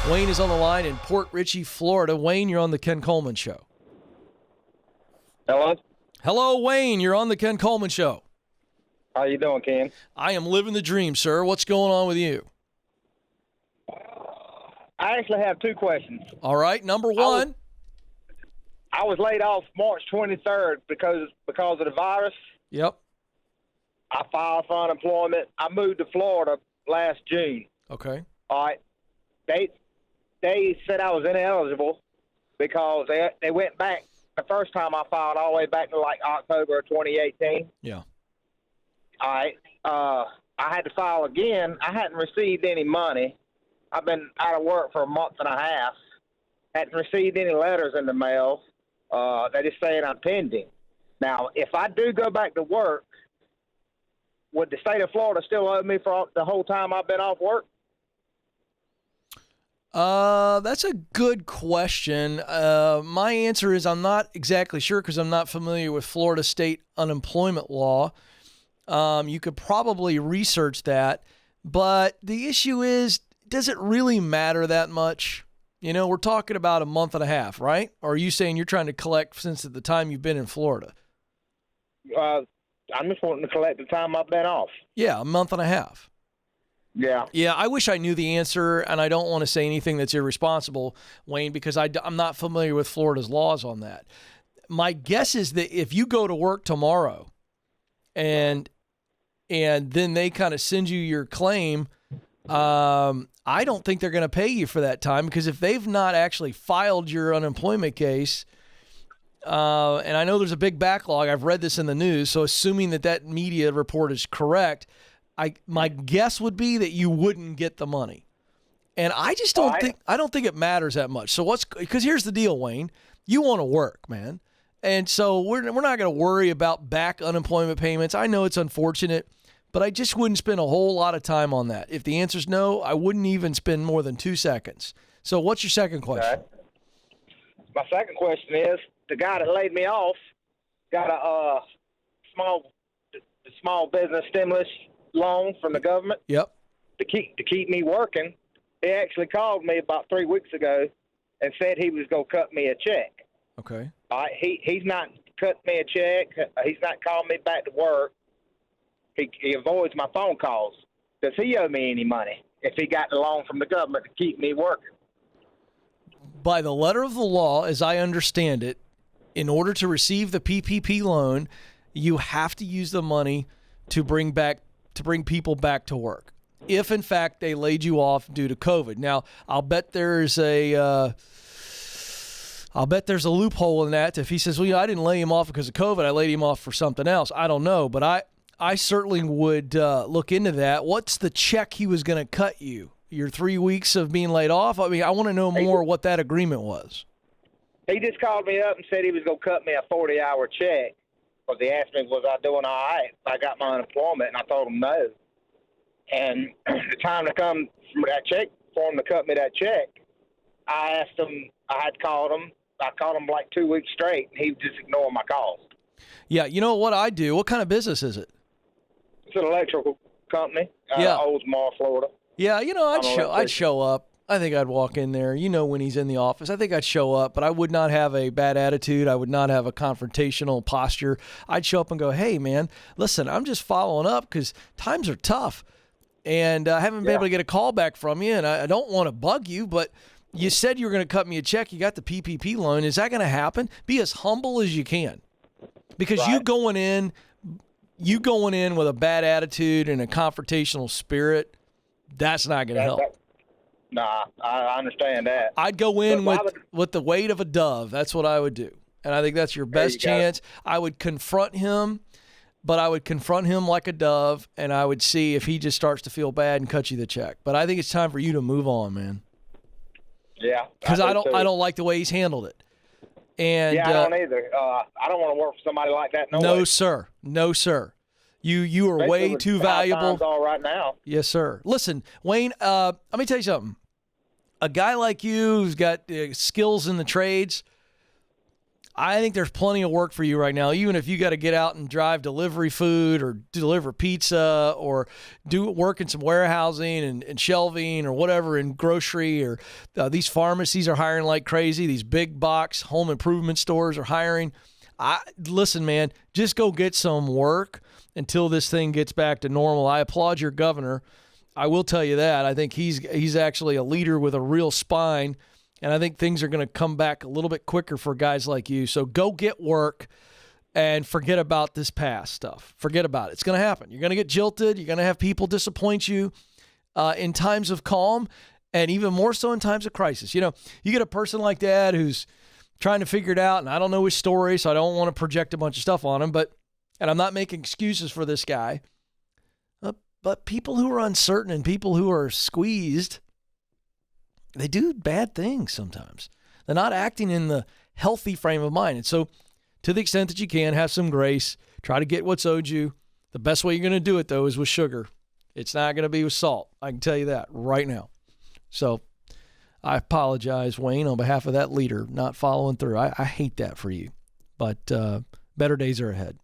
Wayne is on the line in Port Richey, Florida. Wayne, you're on the Ken Coleman Show. Hello? Hello, Wayne. You're on the Ken Coleman Show. How you doing, Ken? I am living the dream, sir. What's going on with you? I actually have two questions. All right. Number one. I was laid off March 23rd because of the virus. Yep. I filed for unemployment. I moved to Florida last June. Okay. All right. They said I was ineligible because they went back the first time I filed all the way back to like October of 2018. Yeah. All right. I had to file again. I hadn't received any money. I've been out of work for a month and a half. Hadn't received any letters in the mail. They just saying I'm pending. Now, if I do go back to work, would the state of Florida still owe me for the whole time I've been off work? That's a good question. My answer is I'm not exactly sure because I'm not familiar with Florida state unemployment law. You could probably research that. But the issue is, does it really matter that much? You know, we're talking about a month and a half, right? Or are you saying you're trying to collect since at the time you've been in Florida? I'm just wanting to collect the time I've been off. Yeah, a month and a half. Yeah. Yeah, I wish I knew the answer, and I don't want to say anything that's irresponsible, Wayne, because I'm not familiar with Florida's laws on that. My guess is that if you go to work tomorrow and then they kind of send you your claim, I don't think they're going to pay you for that time because if they've not actually filed your unemployment case, and I know there's a big backlog. I've read this in the news, so assuming that media report is correct, my guess would be that you wouldn't get the money. And I just don't think it matters that much. So because here's the deal, Wayne, you want to work, man. And so we're not going to worry about back unemployment payments. I know it's unfortunate, but I just wouldn't spend a whole lot of time on that. If the answer's no, I wouldn't even spend more than 2 seconds. So what's your second question? Okay. My second question is, the guy that laid me off got a small business stimulus loan from the government. Yep. To keep me working. He actually called me about 3 weeks ago and said he was going to cut me a check. Okay. All right. He's not cut me a check. He's not called me back to work. He avoids my phone calls. Does he owe me any money if he got the loan from the government to keep me working? By the letter of the law, as I understand it, in order to receive the PPP loan, you have to use the money to bring people back to work. If in fact they laid you off due to COVID. Now, I'll bet there's a loophole in that. If he says, well, I didn't lay him off because of COVID, I laid him off for something else. I don't know, but I certainly would look into that. What's the check he was going to cut you? Your 3 weeks of being laid off? I mean, I want to know more what that agreement was. He just called me up and said he was going to cut me a 40-hour check. Because he asked me, was I doing all right? I got my unemployment, and I told him no. And the time to come for that check, for him to cut me that check, I asked him, I had called him. I called him like 2 weeks straight, and he was just ignoring my calls. Yeah, you know what I do? What kind of business is it? It's an electrical company out of Oldsmar, Florida. Yeah, you know, I'd show up. I think I'd walk in there. You know, when he's in the office, I think I'd show up, but I would not have a bad attitude. I would not have a confrontational posture. I'd show up and go, hey, man, listen, I'm just following up because times are tough, and I haven't been able to get a call back from you, and I don't want to bug you, but you said you were going to cut me a check. You got the PPP loan. Is that going to happen? Be as humble as you can, because you going in with a bad attitude and a confrontational spirit, that's not going to help. Nah, I understand that. I'd go in with the weight of a dove. That's what I would do. And I think that's your best chance. I would confront him, but I would confront him like a dove, and I would see if he just starts to feel bad and cut you the check. But I think it's time for you to move on, man. Yeah. Because I don't like the way he's handled it. And I don't either. I don't want to work for somebody like that. No way. Sir. No, sir. You are way too valuable. All right now. Yes, sir. Listen, Wayne, let me tell you something. A guy like you who's got skills in the trades, I think there's plenty of work for you right now, even if you got to get out and drive delivery food or deliver pizza or do work in some warehousing and shelving or whatever in grocery, or these pharmacies are hiring like crazy. These big box home improvement stores are hiring. Listen, man, just go get some work until this thing gets back to normal. I applaud your governor. I will tell you that. I think he's actually a leader with a real spine. And I think things are going to come back a little bit quicker for guys like you. So go get work and forget about this past stuff. Forget about it. It's going to happen. You're going to get jilted. You're going to have people disappoint you in times of calm, and even more so in times of crisis. You know, you get a person like that who's trying to figure it out, and I don't know his story, so I don't want to project a bunch of stuff on him. And I'm not making excuses for this guy. But people who are uncertain and people who are squeezed, they do bad things sometimes. They're not acting in the healthy frame of mind. And so to the extent that you can, have some grace. Try to get what's owed you. The best way you're going to do it, though, is with sugar. It's not going to be with salt. I can tell you that right now. So I apologize, Wayne, on behalf of that leader not following through. I hate that for you. But better days are ahead.